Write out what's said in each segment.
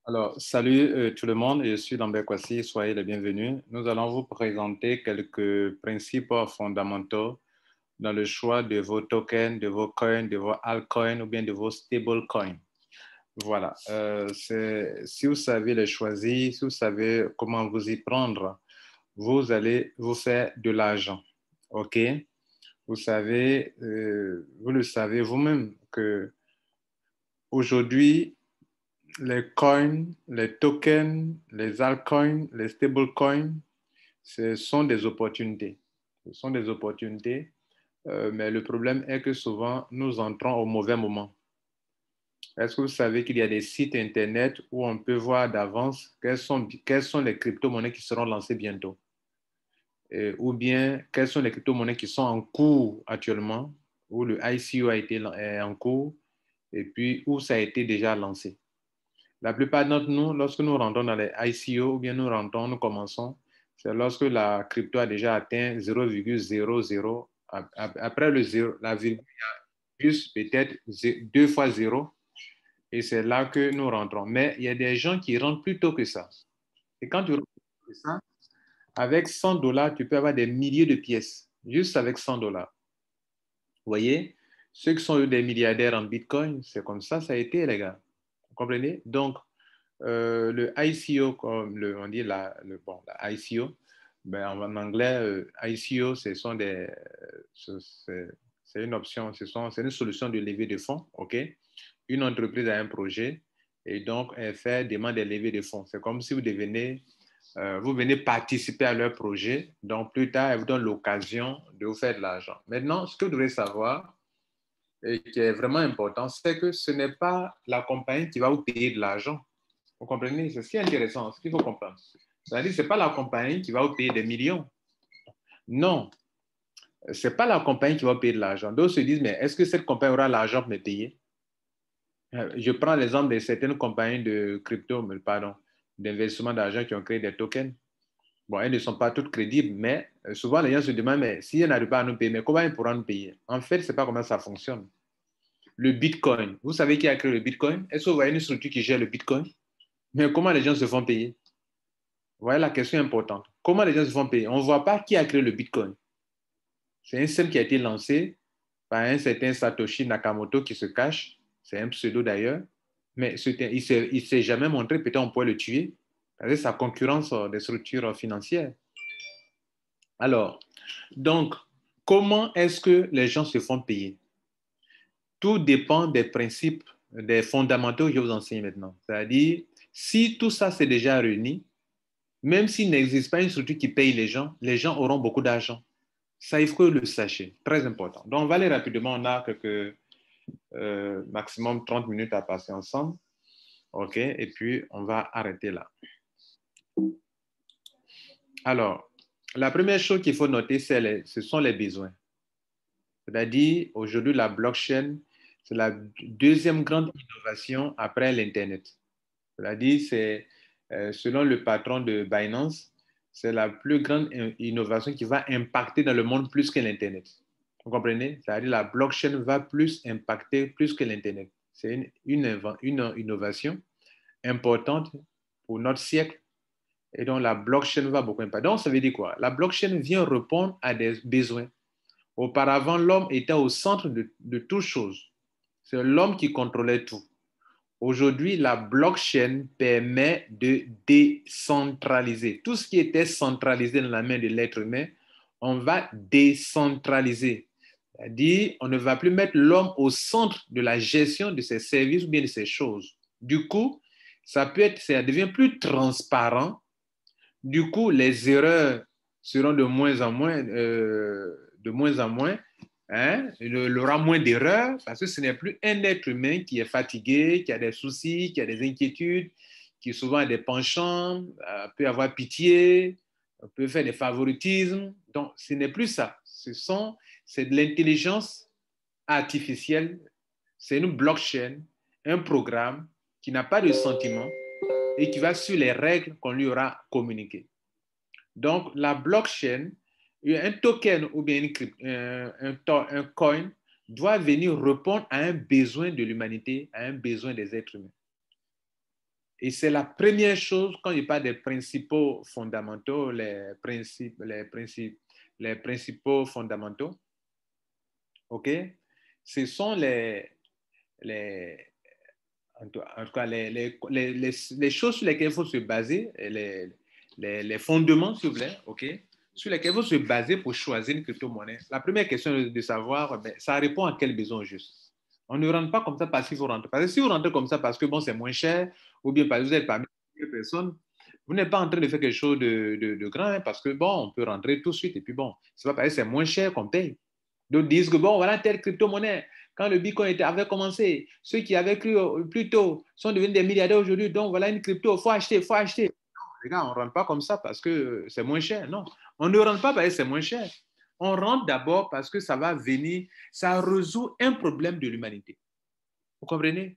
Alors, salut tout le monde, je suis Lambert Kwasi, soyez les bienvenus. Nous allons vous présenter quelques principes fondamentaux dans le choix de vos tokens, de vos coins, de vos altcoins ou bien de vos stablecoins. Voilà, si vous savez les choisir, si vous savez comment vous y prendre, vous allez vous faire de l'argent. OK? Vous savez, vous le savez vous-même que aujourd'hui, les coins, les tokens, les altcoins, les stablecoins, ce sont des opportunités. Ce sont des opportunités, mais le problème est que souvent, nous entrons au mauvais moment. Est-ce que vous savez qu'il y a des sites Internet où on peut voir d'avance quelles sont les crypto-monnaies qui seront lancées bientôt? Ou bien quelles sont les crypto-monnaies qui sont en cours actuellement, où le ICO a été est en cours, et puis où ça a été déjà lancé. La plupart d'entre nous, lorsque nous rentrons dans les ICO ou bien nous commençons, c'est lorsque la crypto a déjà atteint 0,00. Après le 0, la virgule, plus peut-être 2 fois 0, et c'est là que nous rentrons. Mais il y a des gens qui rentrent plus tôt que ça. Et quand tu rentres plus tôt que ça, avec 100 dollars, tu peux avoir des milliers de pièces, juste avec 100 dollars. Vous voyez, ceux qui sont des milliardaires en Bitcoin, c'est comme ça a été, les gars. Vous comprenez? Donc, le ICO, comme on dit la ICO, ben, en anglais, ICO, c'est une option, c'est une solution de levée de fonds, OK? Une entreprise a un projet et donc elle demande des levées de fonds. C'est comme si vous venez participer à leur projet, donc plus tard, elle vous donne l'occasion de vous faire de l'argent. Maintenant, ce que vous devez savoir, et qui est vraiment important, c'est que ce n'est pas la compagnie qui va vous payer de l'argent. Vous comprenez? C'est ce qui est intéressant, ce qu'il faut comprendre. C'est-à-dire, ce n'est pas la compagnie qui va vous payer des millions. Non, ce n'est pas la compagnie qui va vous payer de l'argent. D'autres se disent, mais est-ce que cette compagnie aura l'argent pour me payer? Je prends l'exemple de certaines compagnies de crypto, pardon, d'investissement d'argent qui ont créé des tokens. Bon, elles ne sont pas toutes crédibles, mais souvent les gens se demandent, mais si elles n'arrivent pas à nous payer, mais comment ils pourront nous payer? En fait, ce n'est pas comment ça fonctionne. Le Bitcoin, vous savez qui a créé le Bitcoin? Est-ce que vous voyez une structure qui gère le Bitcoin? Mais comment les gens se font payer? Voilà la question importante. Comment les gens se font payer? On ne voit pas qui a créé le Bitcoin. C'est un système qui a été lancé par un certain Satoshi Nakamoto qui se cache. C'est un pseudo d'ailleurs. Mais il ne s'est jamais montré. Peut-être on pourrait le tuer. Avec sa concurrence des structures financières. Alors, donc, comment est-ce que les gens se font payer? Tout dépend des principes, des fondamentaux que je vous enseigne maintenant. C'est-à-dire, si tout ça c'est déjà réuni, même s'il n'existe pas une structure qui paye les gens auront beaucoup d'argent. Ça, il faut que le sachiez. Très important. Donc, on va aller rapidement. On a maximum 30 minutes à passer ensemble. OK? Et puis, on va arrêter là. Alors, la première chose qu'il faut noter, ce sont les besoins. C'est-à-dire, aujourd'hui, la blockchain, c'est la deuxième grande innovation après l'Internet. C'est-à-dire, selon le patron de Binance, c'est la plus grande innovation qui va impacter dans le monde plus que l'Internet. Vous comprenez? C'est-à-dire la blockchain va plus impacter plus que l'Internet. C'est une innovation importante pour notre siècle et donc la blockchain va beaucoup impacter. Donc, ça veut dire quoi? La blockchain vient répondre à des besoins. Auparavant, l'homme était au centre de toute chose. C'est l'homme qui contrôlait tout. Aujourd'hui, la blockchain permet de décentraliser. Tout ce qui était centralisé dans la main de l'être humain, on va décentraliser. C'est-à-dire, on ne va plus mettre l'homme au centre de la gestion de ses services ou bien de ses choses. Du coup, ça devient plus transparent. Du coup, les erreurs seront de moins en moins, hein? Il y aura moins d'erreurs parce que ce n'est plus un être humain qui est fatigué, qui a des soucis, qui a des inquiétudes, qui souvent a des penchants, peut avoir pitié, peut faire des favoritismes. Donc, ce n'est plus ça. C'est de l'intelligence artificielle, c'est une blockchain, un programme qui n'a pas de sentiment et qui va suivre les règles qu'on lui aura communiquées. Donc, la blockchain, un token ou bien un coin doit venir répondre à un besoin de l'humanité, à un besoin des êtres humains. Et c'est la première chose, quand il parle des principaux fondamentaux, les principaux fondamentaux, OK? Ce sont les, en tout cas, les choses sur lesquelles il faut se baser, les fondements, s'il vous plaît, OK? Sur lesquels il faut se baser pour choisir une crypto-monnaie. La première question est de savoir, ben, ça répond à quel besoin juste. On ne rentre pas comme ça parce qu'il faut rentrer. Parce que si vous rentrez comme ça parce que bon, c'est moins cher, ou bien parce que vous êtes parmi les personnes, vous n'êtes pas en train de faire quelque chose de grand, hein, parce que bon, on peut rentrer tout de suite et puis bon, c'est pas parce que c'est moins cher qu'on paye. D'autres disent que bon, voilà telle crypto-monnaie. Quand le Bitcoin avait commencé, ceux qui avaient cru plus tôt sont devenus des milliardaires aujourd'hui. Donc voilà une crypto, il faut acheter, il faut acheter. Non, les gars, on ne rentre pas comme ça parce que c'est moins cher. Non, on ne rentre pas parce que c'est moins cher. On rentre d'abord parce que ça va venir, ça résout un problème de l'humanité. Vous comprenez?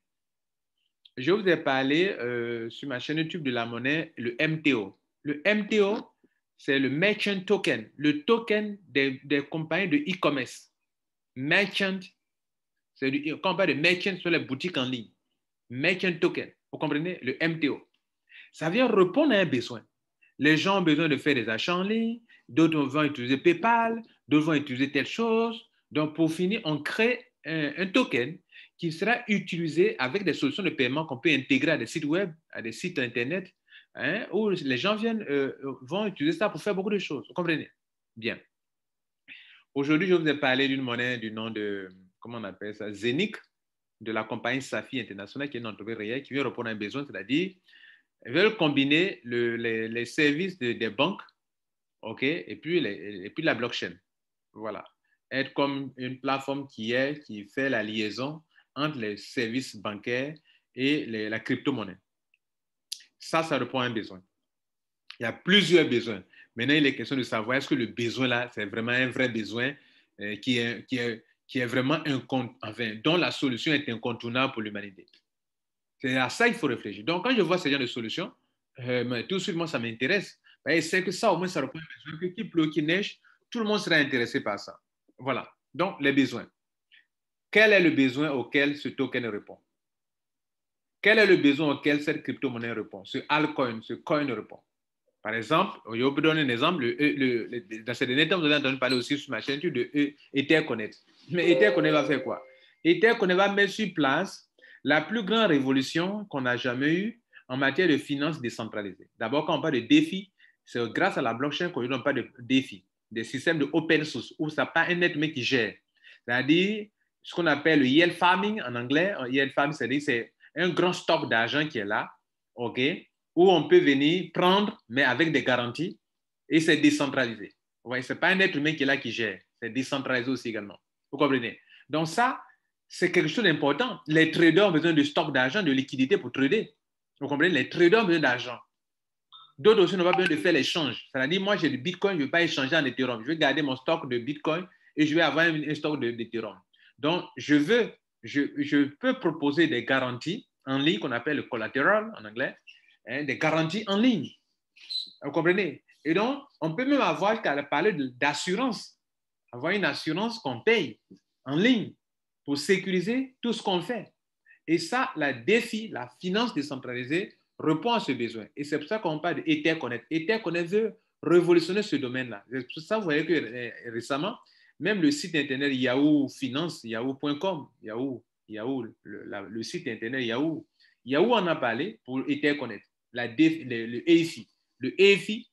Je vous ai parlé sur ma chaîne YouTube de la monnaie, le MTO. Le MTO, c'est le Merchant Token, le token des compagnies de e-commerce. Merchant, quand on parle de merchant sur les boutiques en ligne. Merchant Token, vous comprenez? Le MTO. Ça vient répondre à un besoin. Les gens ont besoin de faire des achats en ligne, d'autres vont utiliser PayPal, d'autres vont utiliser telle chose. Donc, pour finir, on crée un token qui sera utilisé avec des solutions de paiement qu'on peut intégrer à des sites web, à des sites Internet, hein, où les gens vont utiliser ça pour faire beaucoup de choses. Vous comprenez? Bien. Aujourd'hui, je vous ai parlé d'une monnaie du nom de, comment on appelle ça, Zenic, de la compagnie Safi International, qui est une entreprise réelle qui vient répondre à un besoin, c'est-à-dire ils veulent combiner les services des banques, OK, et puis la blockchain. Voilà. Être comme une plateforme qui fait la liaison entre les services bancaires et la crypto-monnaie. Ça répond à un besoin. Il y a plusieurs besoins. Maintenant, il est question de savoir est-ce que le besoin là, c'est vraiment un vrai besoin qui est vraiment enfin, dont la solution est incontournable pour l'humanité. C'est à ça qu'il faut réfléchir. Donc, quand je vois ce genre de solution, tout de suite, moi, ça m'intéresse. C'est que ça, au moins, ça répond à un besoin. Qu'il pleut, qu'il neige, tout le monde sera intéressé par ça. Voilà. Donc, les besoins. Quel est le besoin auquel ce token répond? Quel est le besoin auquel cette crypto-monnaie répond? Ce altcoin, ce coin répond. Par exemple, je vais vous donner un exemple. Dans ces derniers temps, vous avez entendu parler aussi sur ma chaîne de Etherconnect. Mais Etherconnect va faire quoi? Etherconnect va mettre sur place la plus grande révolution qu'on a jamais eue en matière de finances décentralisées. D'abord, quand on parle de défis, c'est grâce à la blockchain qu'on ne donne pas de défis, des systèmes de open source où ça n'a pas un être humain qui gère. C'est-à-dire ce qu'on appelle le yield farming en anglais. Yield farming, c'est-à-dire c'est un grand stock d'argent qui est là, OK, où on peut venir prendre, mais avec des garanties, et c'est décentralisé. Ouais, ce n'est pas un être humain qui est là qui gère, c'est décentralisé aussi également. Vous comprenez? Donc ça, c'est quelque chose d'important. Les traders ont besoin de stock d'argent, de liquidité pour trader. Vous comprenez? Les traders ont besoin d'argent. D'autres aussi n'ont pas besoin de faire l'échange. C'est-à-dire, moi, j'ai du Bitcoin, je ne vais pas échanger en Ethereum. Je vais garder mon stock de Bitcoin et je vais avoir un stock d'Ethereum. Donc, je peux proposer des garanties en ligne qu'on appelle le collateral en anglais, hein, des garanties en ligne. Vous comprenez? Et donc, on peut même avoir qu'à parler d'assurance, avoir une assurance qu'on paye en ligne pour sécuriser tout ce qu'on fait. Et ça, la défi, la finance décentralisée, répond à ce besoin. Et c'est pour ça qu'on parle d'Etherconnect. Etherconnect veut révolutionner ce domaine-là. C'est pour ça, vous voyez que récemment, même le site internet Yahoo Finance, yahoo.com, le site internet Yahoo en a parlé pour Etherconnect, le EFI. Le EFI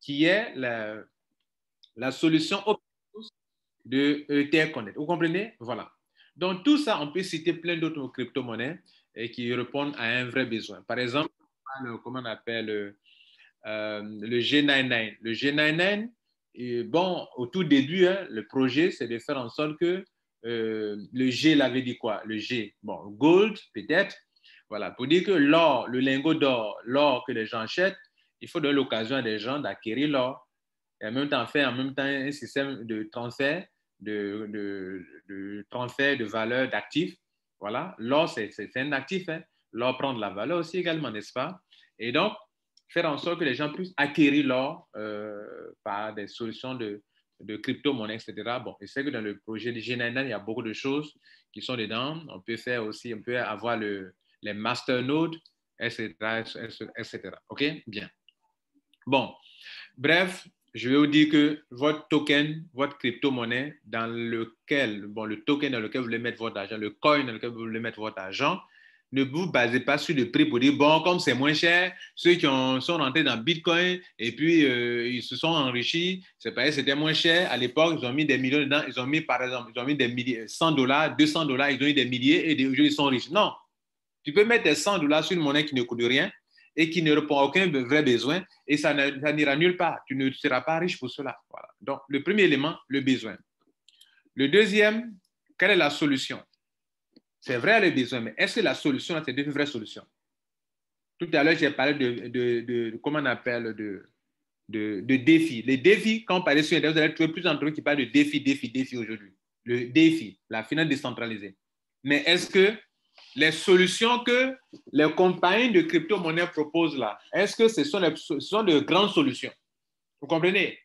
qui est la solution de Etherconnect. Vous comprenez? Voilà. Donc, tout ça, on peut citer plein d'autres crypto-monnaies qui répondent à un vrai besoin. Par exemple, comment on appelle le G99. Le G99, bon, au tout début, hein, le projet, c'est de faire en sorte que le G l'avait dit quoi? Le G, bon, gold, peut-être. Voilà, pour dire que l'or, le lingot d'or, l'or que les gens achètent, il faut donner l'occasion à des gens d'acquérir l'or et en même temps faire un système de transfert transfert de valeur d'actifs. Voilà, l'or, c'est un actif. Hein. L'or prend de la valeur aussi également, n'est-ce pas? Et donc, faire en sorte que les gens puissent acquérir l'or par des solutions de crypto-monnaie, etc. Bon, et c'est que dans le projet de G99, il y a beaucoup de choses qui sont dedans. On peut faire aussi, on peut avoir les masternodes, etc., etc. OK? Bien. Bon, bref, je vais vous dire que votre token, votre crypto-monnaie dans lequel, bon, le token dans lequel vous voulez mettre votre argent, le coin dans lequel vous voulez mettre votre argent, ne vous basez pas sur le prix pour dire, bon, comme c'est moins cher, ceux qui sont rentrés dans Bitcoin et puis ils se sont enrichis, c'est pareil, c'était moins cher. À l'époque, ils ont mis des millions dedans, ils ont mis, par exemple, ils ont mis des milliers, $100, $200, ils ont eu des milliers et aujourd'hui, ils sont riches. Non, tu peux mettre des $100 sur une monnaie qui ne coûte rien et qui ne répond à aucun vrai besoin et ça n'ira nulle part. Tu ne seras pas riche pour cela. Voilà. Donc, le premier élément, le besoin. Le deuxième, quelle est la solution? C'est vrai le besoin, mais est-ce que la solution, c'est une vraie solution? Tout à l'heure, j'ai parlé de comment on appelle, de défis. Les défis, quand on parlait sur Internet, vous allez trouver plus d'entre eux qui parlent de défis aujourd'hui. Le défi, la finance décentralisée. Mais est-ce que les solutions que les compagnies de crypto-monnaies proposent là, est-ce que ce sont de grandes solutions? Vous comprenez?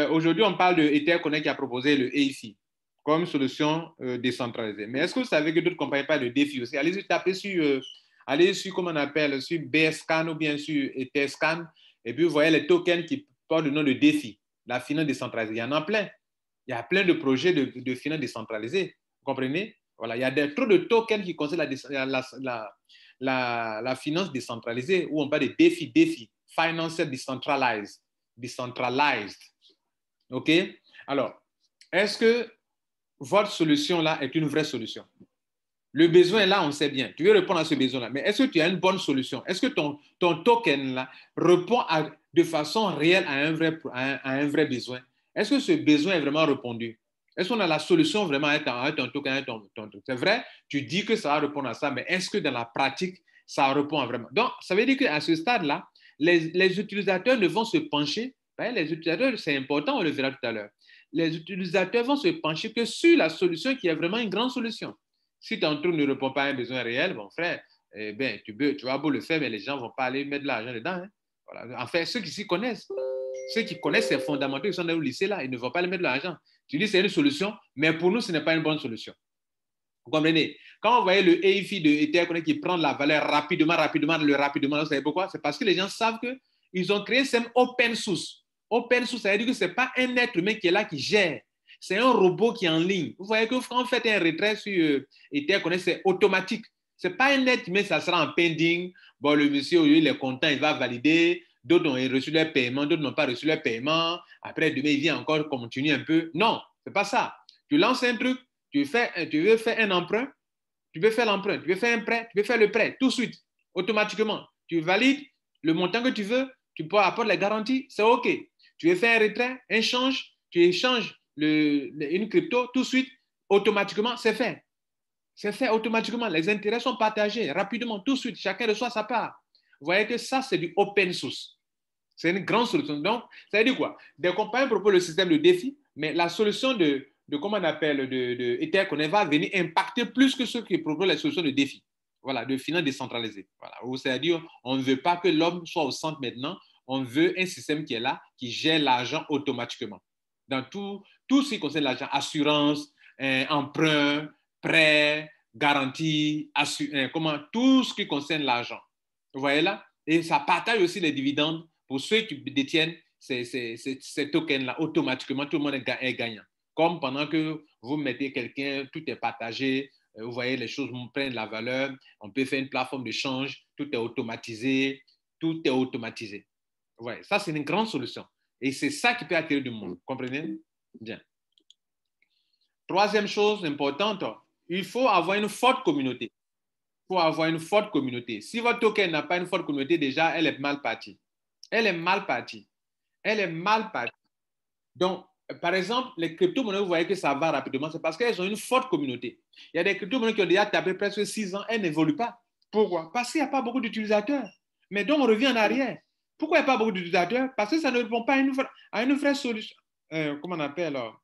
Aujourd'hui, on parle de Ether qui a proposé le EIFI comme solution décentralisée. Mais est-ce que vous savez que d'autres compagnies parlent de défi aussi? Allez-y taper sur, comment on appelle, sur BSCAN ou bien sur Etherscan, et puis vous voyez les tokens qui portent le nom de défi, la finance décentralisée. Il y en a plein. Il y a plein de projets de finance décentralisée. Vous comprenez? Voilà, il y a trop de tokens qui concernent la finance décentralisée, où on parle de défi, financial decentralized. OK? Alors, est-ce que votre solution là est une vraie solution? Le besoin est là, on sait bien. Tu veux répondre à ce besoin-là, mais est-ce que tu as une bonne solution? Est-ce que ton token là répond de façon réelle à un vrai besoin? Est-ce que ce besoin est vraiment répondu? Est-ce qu'on a la solution vraiment à ton token, à ton truc? C'est vrai, tu dis que ça va répondre à ça, mais est-ce que dans la pratique, ça répond vraiment? Donc, ça veut dire qu'à ce stade-là, les utilisateurs ne vont se pencher. Les utilisateurs, c'est important, on le verra tout à l'heure. Les utilisateurs vont se pencher que sur la solution qui est vraiment une grande solution. Si ton truc ne répond pas à un besoin réel, mon frère, eh bien, tu vas beau le faire, mais les gens ne vont pas aller mettre de l'argent dedans. Hein. Voilà. En fait, ceux qui s'y connaissent, ceux qui connaissent ces fondamentaux, ils sont dans le lycée là, ils ne vont pas aller mettre de l'argent. Tu dis c'est une solution, mais pour nous, ce n'est pas une bonne solution. Vous comprenez? Quand on voyait le EIFI de Ether qui prend la valeur rapidement, vous savez pourquoi? C'est parce que les gens savent qu'ils ont créé un système open source. Open source, ça veut dire que ce n'est pas un être humain qui est là, qui gère. C'est un robot qui est en ligne. Vous voyez que quand vous faites un retrait sur Ether, c'est automatique. Ce n'est pas un être humain, ça sera en pending. Bon, le monsieur, il est content, il va valider. D'autres ont reçu leur paiement, d'autres n'ont pas reçu leur paiement. Après, demain, il vient encore continuer un peu. Non, ce n'est pas ça. Tu lances un truc, tu veux faire un emprunt, tu veux faire l'emprunt, tu veux faire un prêt, tu veux faire le prêt, tout de suite, automatiquement. Tu valides le montant que tu veux, tu peux apporter les garanties, c'est OK. Tu veux faire un retrait, un change, tu échanges une crypto, tout de suite, automatiquement, c'est fait. C'est fait automatiquement. Les intérêts sont partagés rapidement, tout de suite. Chacun reçoit sa part. Vous voyez que ça, c'est du open source. C'est une grande solution. Donc, ça veut dire quoi? Des compagnies proposent le système de défi, mais la solution de comment on appelle, de Ether va venir impacter plus que ceux qui proposent les solutions de défi. Voilà, de finance décentralisée. Voilà. C'est-à-dire, on ne veut pas que l'homme soit au centre maintenant. On veut un système qui est là, qui gère l'argent automatiquement. Dans tout ce qui concerne l'argent, assurance, emprunt, prêt, garantie, tout ce qui concerne l'argent. Vous voyez là? Et ça partage aussi les dividendes pour ceux qui détiennent ces tokens-là. Automatiquement, tout le monde est gagnant. Comme pendant que vous mettez quelqu'un, tout est partagé, vous voyez, les choses prennent de la valeur, on peut faire une plateforme d'échange, tout est automatisé, tout est automatisé. Ouais, ça, c'est une grande solution. Et c'est ça qui peut attirer du monde. Vous comprenez? Bien. Troisième chose importante, il faut avoir une forte communauté. Il faut avoir une forte communauté. Si votre token n'a pas une forte communauté, déjà, elle est mal partie. Elle est mal partie. Elle est mal partie. Donc, par exemple, les crypto-monnaies, vous voyez que ça va rapidement, c'est parce qu'elles ont une forte communauté. Il y a des crypto-monnaies qui ont déjà tapé presque 6 ans, elles n'évoluent pas. Pourquoi? Parce qu'il n'y a pas beaucoup d'utilisateurs. Mais donc, on revient en arrière. Pourquoi il n'y a pas beaucoup d'utilisateurs? Parce que ça ne répond pas à une vraie solution. Comment on appelle alors?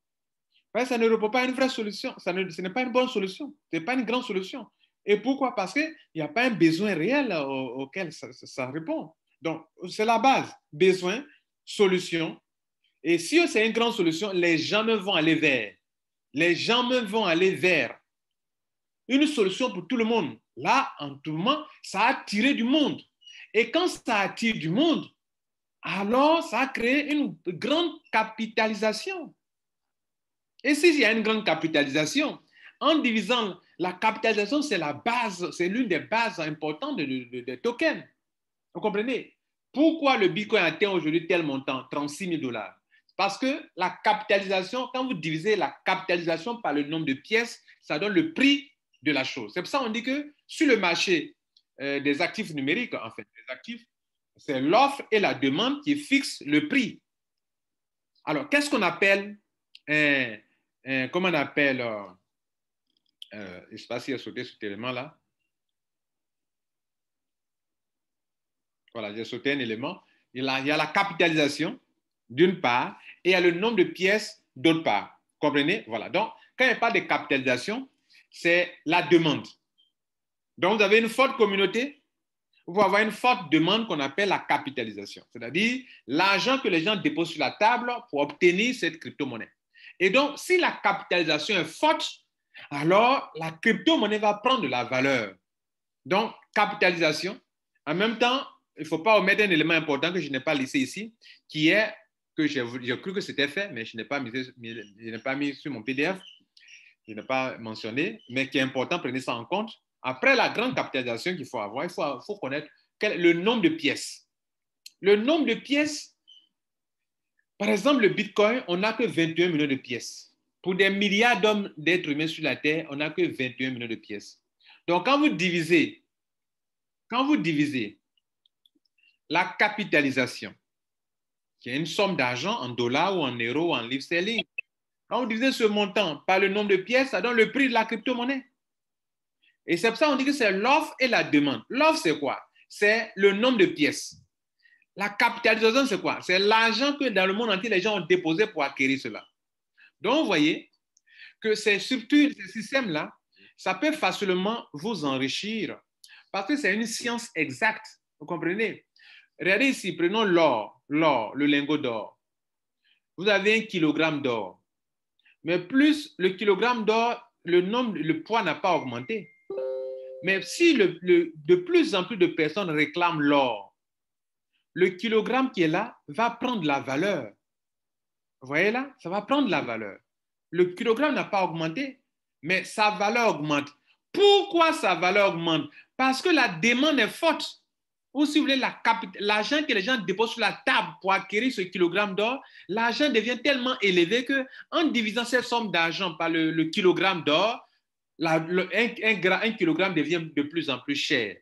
Ça ne répond pas à une vraie solution. Ce n'est pas une bonne solution. Ce n'est pas une grande solution. Et pourquoi? Parce qu'il n'y a pas un besoin réel auquel ça répond. Donc, c'est la base. Besoin, solution. Et si c'est une grande solution, les gens me vont aller vers. Les gens me vont aller vers. une solution pour tout le monde. Là, en tout moment, ça a attiré du monde. Et quand ça attire du monde, alors ça a créé une grande capitalisation. Et s'il y a une grande capitalisation, en divisant, la capitalisation, c'est la base, c'est l'une des bases importantes des tokens. Vous comprenez? Pourquoi le Bitcoin atteint aujourd'hui tel montant, 36 000 $? Parce que la capitalisation, quand vous divisez la capitalisation par le nombre de pièces, ça donne le prix de la chose. C'est pour ça qu'on dit que sur le marché des actifs numériques, en fait, des actifs, c'est l'offre et la demande qui fixent le prix. Alors, qu'est-ce qu'on appelle, comment on appelle, je ne sais pas si a sauté cet élément-là. Voilà, j'ai sauté un élément. Il y a la capitalisation, d'une part, et il y a le nombre de pièces, d'autre part. Comprenez? Voilà. Donc, quand il n'y a pas de capitalisation, c'est la demande. Donc, vous avez une forte communauté, vous pouvez avoir une forte demande qu'on appelle la capitalisation, c'est-à-dire l'argent que les gens déposent sur la table pour obtenir cette crypto-monnaie. Et donc, si la capitalisation est forte, alors la crypto-monnaie va prendre de la valeur. Donc, capitalisation. En même temps, il ne faut pas omettre un élément important que je n'ai pas laissé ici, qui est que j'ai cru que c'était fait, mais je n'ai pas mis sur mon PDF, je n'ai pas mentionné, mais qui est important, prenez ça en compte. Après la grande capitalisation qu'il faut avoir, il faut connaître le nombre de pièces. Le nombre de pièces, par exemple, le Bitcoin, on n'a que 21 millions de pièces. Pour des milliards d'êtres humains sur la Terre, on n'a que 21 millions de pièces. Donc, quand vous divisez la capitalisation, qui est une somme d'argent en dollars ou en euros ou en livres sterling, quand vous divisez ce montant par le nombre de pièces, ça donne le prix de la crypto-monnaie. Et c'est pour ça qu'on dit que c'est l'offre et la demande. L'offre, c'est quoi? C'est le nombre de pièces. La capitalisation, c'est quoi? C'est l'argent que dans le monde entier, les gens ont déposé pour acquérir cela. Donc, vous voyez que c'est surtout ce système-là, ça peut facilement vous enrichir parce que c'est une science exacte. Vous comprenez? Regardez ici, prenons l'or, le lingot d'or. Vous avez 1 kilogramme d'or. Mais plus le kilogramme d'or, le poids n'a pas augmenté. Mais si de plus en plus de personnes réclament l'or, le kilogramme qui est là va prendre la valeur. Vous voyez là? Ça va prendre la valeur. Le kilogramme n'a pas augmenté, mais sa valeur augmente. Pourquoi sa valeur augmente? Parce que la demande est forte. Ou si vous voulez, l'argent que les gens déposent sur la table pour acquérir ce kilogramme d'or, l'argent devient tellement élevé qu'en divisant cette somme d'argent par le kilogramme d'or, un kilogramme devient de plus en plus cher.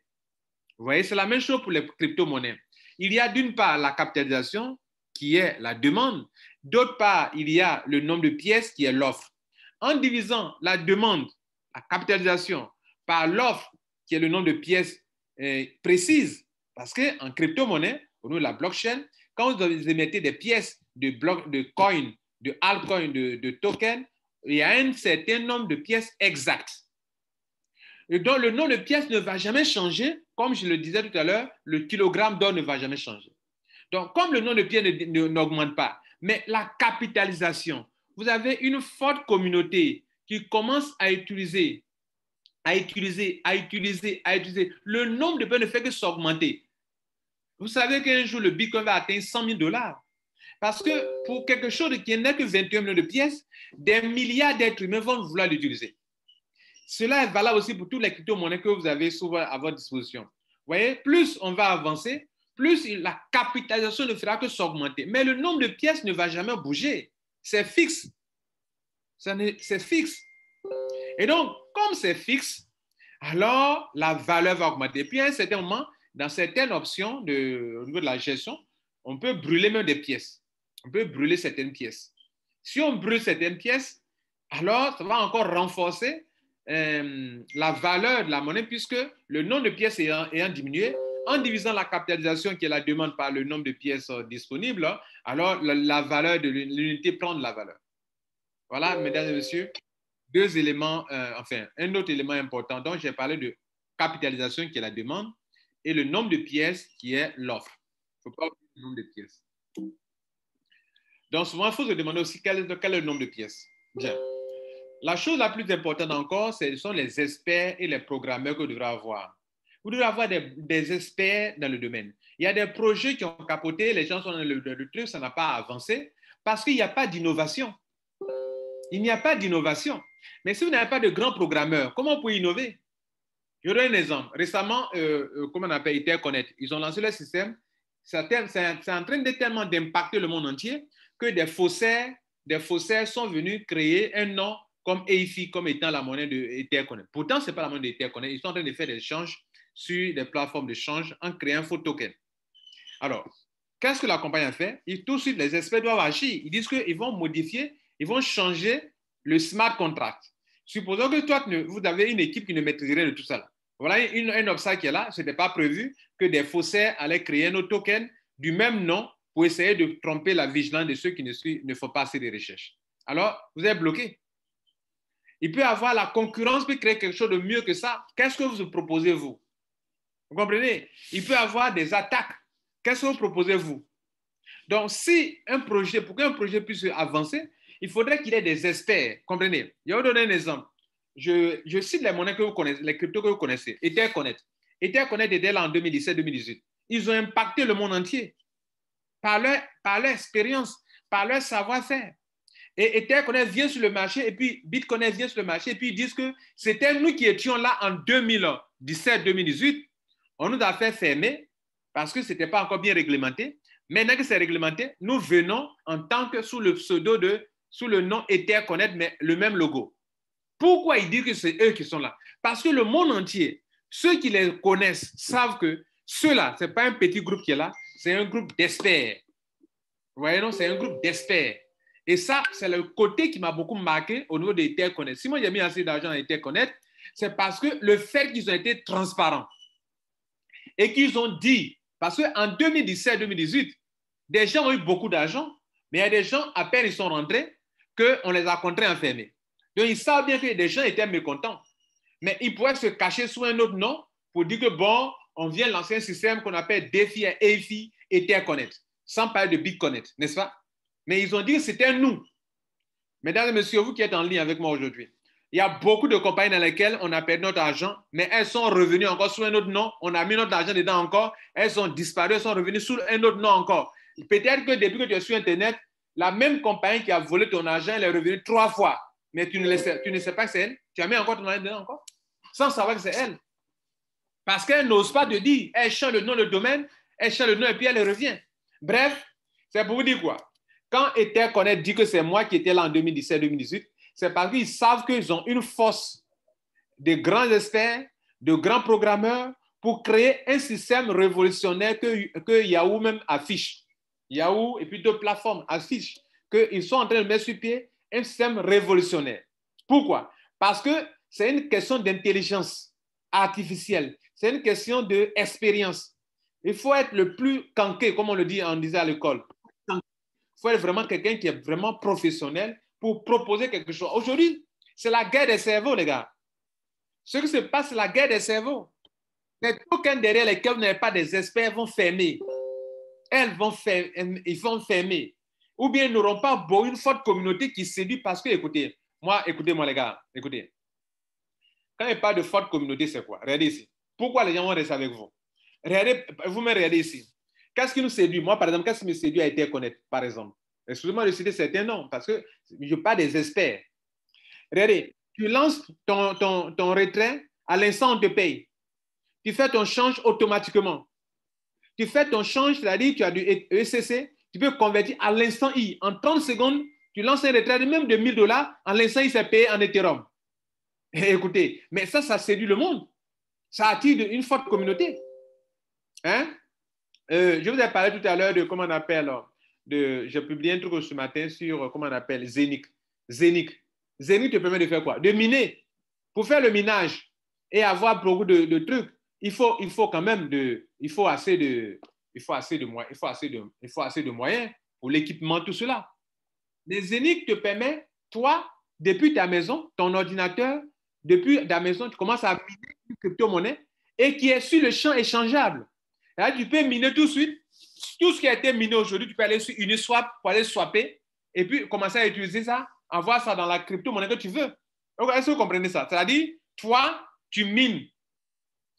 Vous voyez, c'est la même chose pour les crypto-monnaies. Il y a d'une part la capitalisation, qui est la demande. D'autre part, il y a le nombre de pièces, qui est l'offre. En divisant la demande, la capitalisation, par l'offre, qui est le nombre de pièces précises, parce qu'en crypto-monnaie, au niveau de la blockchain, quand vous émettez des pièces de coin, de altcoin, de token, il y a un certain nombre de pièces exactes. Et donc, le nombre de pièces ne va jamais changer. Comme je le disais tout à l'heure, le kilogramme d'or ne va jamais changer. Donc, comme le nombre de pièces n'augmente pas, mais la capitalisation, vous avez une forte communauté qui commence à utiliser. Le nombre de pièces ne fait que s'augmenter. Vous savez qu'un jour, le Bitcoin va atteindre 100 000 $. Parce que pour quelque chose qui n'est que 21 millions de pièces, des milliards d'êtres humains vont vouloir l'utiliser. Cela est valable aussi pour toutes les crypto-monnaies que vous avez souvent à votre disposition. Vous voyez, plus on va avancer, plus la capitalisation ne fera que s'augmenter. Mais le nombre de pièces ne va jamais bouger. C'est fixe. C'est fixe. Et donc, comme c'est fixe, alors la valeur va augmenter. Puis à un certain moment, dans certaines options au niveau de la gestion, on peut brûler même des pièces. On peut brûler certaines pièces. Si on brûle certaines pièces, alors ça va encore renforcer la valeur de la monnaie puisque le nombre de pièces ayant diminué, en divisant la capitalisation qui est la demande par le nombre de pièces disponibles, alors la valeur de l'unité prend de la valeur. Voilà, mesdames et messieurs, deux éléments, un autre élément important dont j'ai parlé de capitalisation qui est la demande et le nombre de pièces qui est l'offre. Il ne faut pas oublier le nombre de pièces. Donc souvent, il faut se demander aussi quel est le nombre de pièces. Bien. La chose la plus importante encore, ce sont les experts et les programmeurs que vous devrez avoir. Vous devez avoir des experts dans le domaine. Il y a des projets qui ont capoté, les gens sont dans le truc, ça n'a pas avancé parce qu'il n'y a pas d'innovation. Il n'y a pas d'innovation. Mais si vous n'avez pas de grands programmeurs, comment vous pouvez innover? Je donne un exemple. Récemment, comment on appelle Interconnect, ils ont lancé le système. C'est en train de tellement d'impacter le monde entier que des faussaires sont venus créer un nom comme EIFI, comme étant la monnaie d'Etherconnect. Pourtant, ce n'est pas la monnaie d'Etherconnect. Ils sont en train de faire des échanges sur des plateformes d'échange en créant un faux token. Alors, qu'est-ce que la compagnie a fait? Tout de suite, les experts doivent agir. Ils disent qu'ils vont modifier, ils vont changer le smart contract. Supposons que toi, vous avez une équipe qui ne maîtrise rien de tout ça. Là. Voilà un obstacle qui est là. Ce n'était pas prévu que des faussaires allaient créer un autre token du même nom pour essayer de tromper la vigilance de ceux qui ne font pas assez de recherches. Alors, vous êtes bloqué. Il peut y avoir la concurrence peut créer quelque chose de mieux que ça. Qu'est-ce que vous proposez, vous? Vous comprenez? Il peut y avoir des attaques. Qu'est-ce que vous proposez, vous? Donc, si pour qu'un projet puisse avancer, il faudrait qu'il y ait des experts. Comprenez? Je vais vous donner un exemple. Je cite les monnaies que vous connaissez, les cryptos que vous connaissez. Etherconnect. Etherconnect était là en 2017-2018. Ils ont impacté le monde entier par leur expérience, par leur savoir-faire. Et Etherconnect vient sur le marché, et puis Bitcoin vient sur le marché, et puis ils disent que c'était nous qui étions là en 2017-2018. On nous a fait fermer parce que ce n'était pas encore bien réglementé. Maintenant que c'est réglementé, nous venons en tant que sous le nom Etherconnect, mais le même logo. Pourquoi ils disent que c'est eux qui sont là? Parce que le monde entier, ceux qui les connaissent savent que ceux-là, ce n'est pas un petit groupe qui est là, c'est un groupe d'experts. Vous voyez, non? C'est un groupe d'experts. Et ça, c'est le côté qui m'a beaucoup marqué au niveau d'Etherconnect. Si moi j'ai mis assez d'argent à Etherconnect, c'est parce que le fait qu'ils ont été transparents et qu'ils ont dit, parce qu'en 2017-2018, des gens ont eu beaucoup d'argent, mais il y a des gens, à peine ils sont rentrés, qu'on les a contraints enfermés. Donc, ils savent bien que des gens étaient mécontents. Mais ils pourraient se cacher sous un autre nom pour dire que, bon, on vient lancer un système qu'on appelle DeFi, EIFI, Etherconnect, sans parler de Bitconnect, n'est-ce pas? Mais ils ont dit que c'était nous. Mesdames et messieurs, vous qui êtes en ligne avec moi aujourd'hui, il y a beaucoup de compagnies dans lesquelles on a perdu notre argent, mais elles sont revenues encore sous un autre nom. On a mis notre argent dedans encore. Elles sont disparues, elles sont revenues sous un autre nom encore. Peut-être que depuis que tu es sur Internet, la même compagnie qui a volé ton argent, elle est revenue 3 fois. Mais tu ne sais pas que c'est elle. Tu as mis encore ton argent dedans encore, sans savoir que c'est elle. Parce qu'elle n'ose pas te dire. Elle change le nom, le domaine, elle change le nom et puis elle revient. Bref, c'est pour vous dire quoi? Quand Etherconnect dit que c'est moi qui étais là en 2017-2018, c'est parce qu'ils savent qu'ils ont une force de grands experts, de grands programmeurs pour créer un système révolutionnaire que Yahoo même affiche. Yahoo et puis d'autres plateformes affichent qu'ils sont en train de mettre sur pied un système révolutionnaire. Pourquoi? Parce que c'est une question d'intelligence artificielle. C'est une question d'expérience. Il faut être le plus canqué, comme on disait à l'école. Il faut être vraiment quelqu'un qui est vraiment professionnel pour proposer quelque chose. Aujourd'hui, c'est la guerre des cerveaux, les gars. Ce qui se passe, c'est la guerre des cerveaux. Les tokens derrière lesquels vous n'avez pas des experts vont fermer. Ils vont fermer. Ou bien ils n'auront pas une forte communauté qui séduit parce que, écoutez-moi les gars, écoutez. Quand il parle de forte communauté, c'est quoi? Regardez ici. Pourquoi les gens vont rester avec vous? Vous-même, regardez ici. Qu'est-ce qui nous séduit? Moi, par exemple, qu'est-ce qui me séduit à Etherconnect, par exemple? Excusez-moi de citer certains noms, parce que je parle des experts. Regardez, tu lances ton retrait, à l'instant, on te paye. Tu fais ton change automatiquement. Tu fais ton change, c'est-à-dire tu as du ECC, tu peux convertir à l'instant I. En 30 secondes, tu lances un retrait même de $1000, à l'instant I, c'est payé en Ethereum. Et écoutez, mais ça séduit le monde. Ça attire une forte communauté. Hein? Je vous ai parlé tout à l'heure de comment on appelle, j'ai publié un truc ce matin sur comment on appelle Zenic. Zenic te permet de faire quoi? De miner. Pour faire le minage et avoir beaucoup de trucs, il faut quand même assez de moyens pour l'équipement, tout cela. Les Zenic te permet, toi, depuis ta maison, ton ordinateur, depuis ta maison, tu commences à miner une crypto-monnaie et qui est sur le champ échangeable. Là, tu peux miner tout de suite. Tout ce qui a été miné aujourd'hui, tu peux aller sur Uniswap pour aller swapper et puis commencer à utiliser ça, avoir ça dans la crypto-monnaie que tu veux. Donc, est-ce que vous comprenez ça? C'est-à-dire, toi, tu mines.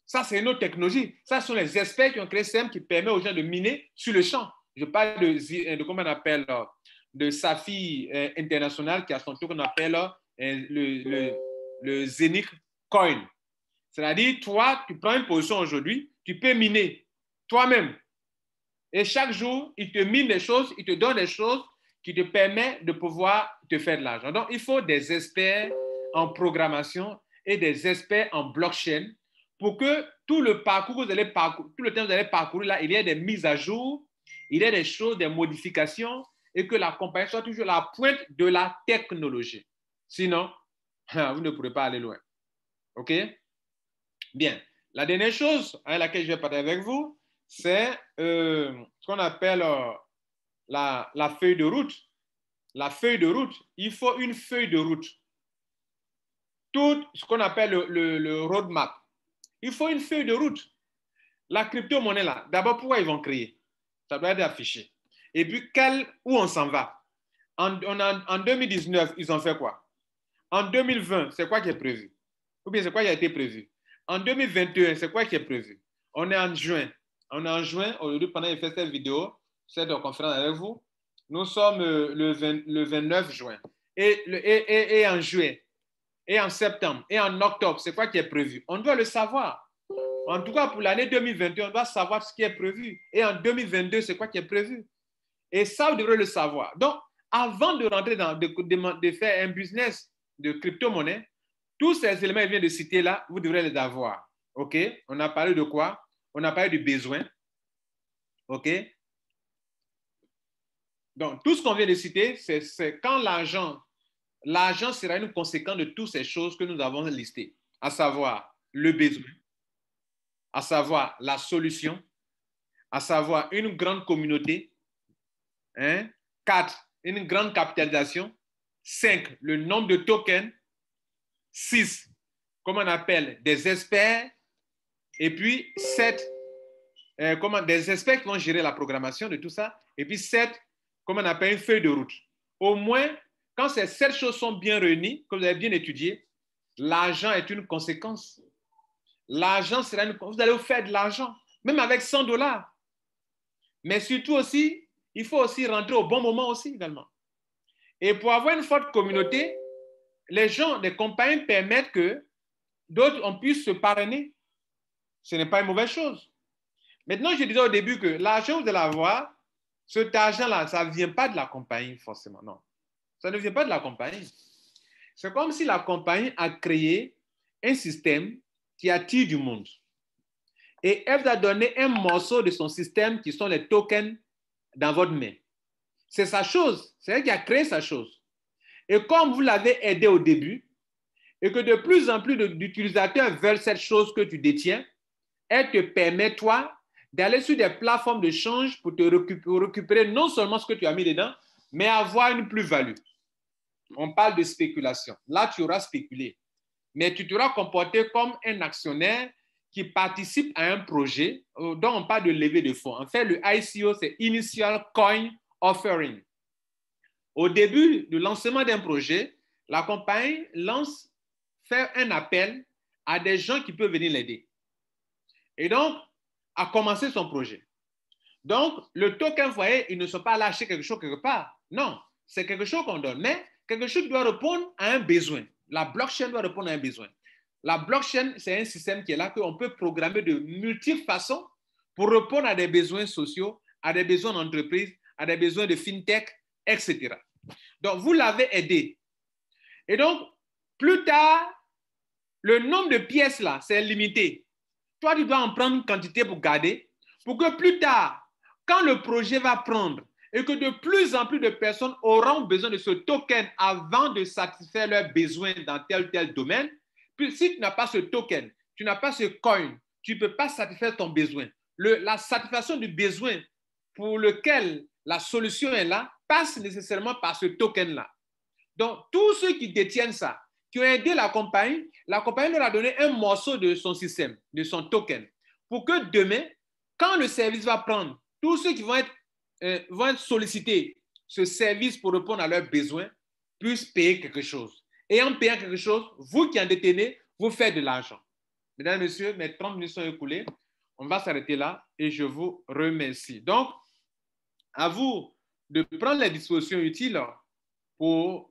Ça, c'est une autre technologie. Ça, ce sont les experts qui ont créé SEM qui permet aux gens de miner sur le champ. Je parle de comment on appelle, de Safi International qui a son token qu'on appelle le Zenith Coin. C'est-à-dire, toi, tu prends une position aujourd'hui, tu peux miner toi-même. Et chaque jour, il te mine des choses, il te donne des choses qui te permettent de pouvoir te faire de l'argent. Donc, il faut des experts en programmation et des experts en blockchain pour que tout le parcours que vous allez parcourir, tout le temps que vous allez parcourir là, il y ait des mises à jour, il y ait des choses, des modifications et que la compagnie soit toujours à la pointe de la technologie. Sinon, vous ne pourrez pas aller loin. OK? Bien. La dernière chose à laquelle je vais parler avec vous, c'est ce qu'on appelle la feuille de route. La feuille de route, il faut une feuille de route. Tout ce qu'on appelle le roadmap. Il faut une feuille de route. La crypto-monnaie, là, d'abord, pourquoi ils vont créer? Ça doit être affiché. Et puis, où on s'en va? En 2019, ils ont fait quoi? En 2020, c'est quoi qui est prévu? Ou bien c'est quoi qui a été prévu? En 2021, c'est quoi qui est prévu? On est en juin. On est en juin. Aujourd'hui, pendant que j'ai fait cette vidéo, cette conférence avec vous, nous sommes le 29 juin. Et en juillet, et en septembre, et en octobre, c'est quoi qui est prévu? On doit le savoir. En tout cas, pour l'année 2021, on doit savoir ce qui est prévu. Et en 2022, c'est quoi qui est prévu? Et ça, vous devrez le savoir. Donc, avant de rentrer de faire un business de crypto-monnaie, tous ces éléments que je viens de citer là, vous devrez les avoir. OK? On a parlé de quoi? On a parlé du besoin. OK? Donc, tout ce qu'on vient de citer, c'est quand l'argent sera une conséquence de toutes ces choses que nous avons listées, à savoir le besoin, à savoir la solution, à savoir une grande communauté, 4, une grande capitalisation, 5, le nombre de tokens, 6, comme on appelle des experts, et puis 7, des experts qui vont gérer la programmation de tout ça, et puis 7, comme on appelle une feuille de route. Au moins, quand ces 7 choses sont bien réunies, que vous avez bien étudié, l'argent est une conséquence. L'argent sera vous allez vous faire de l'argent, même avec $100. Mais surtout aussi, il faut aussi rentrer au bon moment aussi également. Et pour avoir une forte communauté, les gens, les compagnies permettent que d'autres on puisse se parrainer. Ce n'est pas une mauvaise chose. Maintenant, je disais au début que l'argent que vous allez avoir, cet argent-là, ça ne vient pas de la compagnie forcément, non. Ça ne vient pas de la compagnie. C'est comme si la compagnie a créé un système qui attire du monde. Et elle vous a donné un morceau de son système qui sont les tokens dans votre main. C'est sa chose. C'est elle qui a créé sa chose. Et comme vous l'avez aidé au début, et que de plus en plus d'utilisateurs veulent cette chose que tu détiens, elle te permet, toi, d'aller sur des plateformes de change pour te récupérer non seulement ce que tu as mis dedans, mais avoir une plus-value. On parle de spéculation. Là, tu auras spéculé. Mais tu t'auras comporté comme un actionnaire qui participe à un projet dont on parle de levée de fonds. En fait, le ICO, c'est Initial Coin Offering. Au début du lancement d'un projet, la compagnie fait un appel à des gens qui peuvent venir l'aider. Et donc, à commencer son projet. Donc, le token, vous voyez, ils ne sont pas lâchés quelque chose quelque part. Non, c'est quelque chose qu'on donne, mais quelque chose qui doit répondre à un besoin. La blockchain doit répondre à un besoin. La blockchain, c'est un système qui est là, qu'on peut programmer de multiples façons pour répondre à des besoins sociaux, à des besoins d'entreprise, à des besoins de fintech, etc. Donc, vous l'avez aidé. Et donc, plus tard, le nombre de pièces là, c'est limité. Toi, tu dois en prendre une quantité pour garder, pour que plus tard, quand le projet va prendre et que de plus en plus de personnes auront besoin de ce token avant de satisfaire leurs besoins dans tel ou tel domaine, puis si tu n'as pas ce token, tu n'as pas ce coin, tu ne peux pas satisfaire ton besoin. La satisfaction du besoin pour lequel la solution est là passe nécessairement par ce token-là. Donc, tous ceux qui détiennent ça, qui ont aidé la compagnie leur a donné un morceau de son système, de son token, pour que demain, quand le service va prendre, tous ceux qui vont être sollicités ce service pour répondre à leurs besoins puissent payer quelque chose. Et en payant quelque chose, vous qui en détenez, vous faites de l'argent. Mesdames et messieurs, mes 30 minutes sont écoulées. On va s'arrêter là et je vous remercie. Donc, à vous de prendre les dispositions utiles pour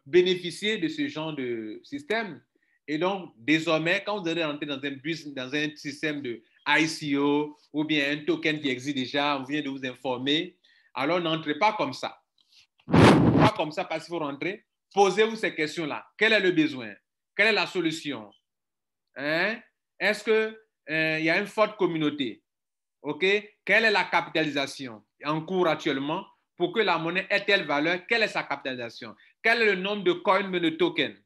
bénéficier de ce genre de système. Et donc, désormais, quand vous allez rentrer dans un système de ICO ou bien un token qui existe déjà, on vient de vous informer, alors n'entrez pas comme ça. Pas comme ça parce qu'il faut rentrer. Posez-vous ces questions-là. Quel est le besoin? Quelle est la solution? Hein? Est-ce qu'il y a une forte communauté? OK? Quelle est la capitalisation en cours actuellement pour que la monnaie ait telle valeur? Quelle est sa capitalisation? Quel est le nombre de coins, de tokens?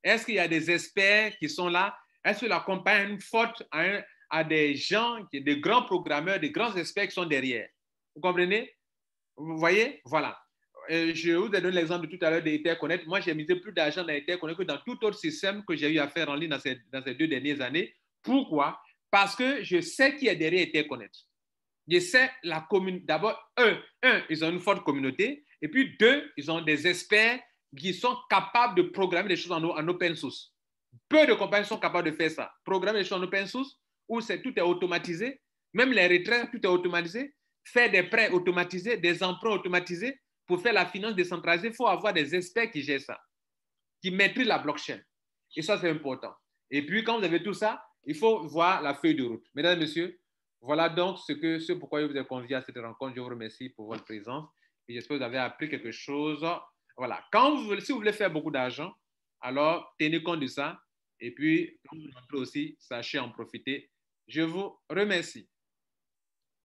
Est-ce qu'il y a des experts qui sont là? Est-ce que la compagnie a une forte à des gens, des grands programmeurs, des grands experts qui sont derrière? Vous comprenez? Vous voyez? Voilà. Je vous ai donné l'exemple de tout à l'heure d'Etherconnect. Moi, j'ai misé plus d'argent dans Etherconnect que dans tout autre système que j'ai eu à faire en ligne dans ces 2 dernières années. Pourquoi? Parce que je sais qui est derrière Etherconnect. Je sais la communauté. D'abord, ils ont une forte communauté. Et puis, 2, ils ont des experts qui sont capables de programmer des choses en open source. Peu de compagnies sont capables de faire ça. Programmer des choses en open source où tout est automatisé. Même les retraits, tout est automatisé. Faire des prêts automatisés, des emprunts automatisés. Pour faire la finance décentralisée, il faut avoir des experts qui gèrent ça, qui maîtrisent la blockchain. Et ça, c'est important. Et puis, quand vous avez tout ça, il faut voir la feuille de route. Mesdames et messieurs, voilà donc ce pourquoi je vous ai convié à cette rencontre. Je vous remercie pour votre présence et j'espère que vous avez appris quelque chose. Voilà. Si vous voulez faire beaucoup d'argent, alors tenez compte de ça. Et puis, quand vous rentrez aussi, sachez en profiter. Je vous remercie.